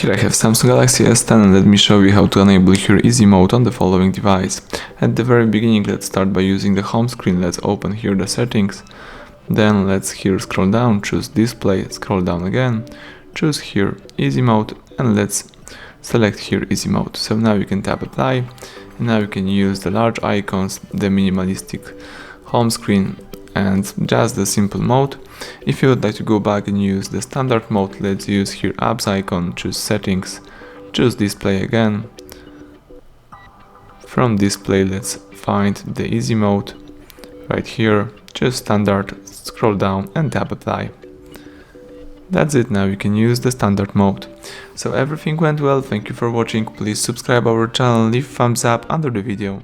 Here I have Samsung Galaxy S10 and let me show you how to enable here easy mode on the following device. At the very beginning, let's start by using the home screen. Let's open here the settings. Then let's here scroll down, choose display, scroll down again, choose here easy mode, and let's select here easy mode. So now you can tap apply, and now you can use the large icons, the minimalistic home screen, and just the simple mode. If you would like to go back and use the standard mode, let's use here apps icon, choose settings, choose display again. From display, let's find the easy mode right here, choose standard, scroll down and tap apply. That's it, now you can use the standard mode. So everything went well, thank you for watching, please subscribe our channel, leave thumbs up under the video.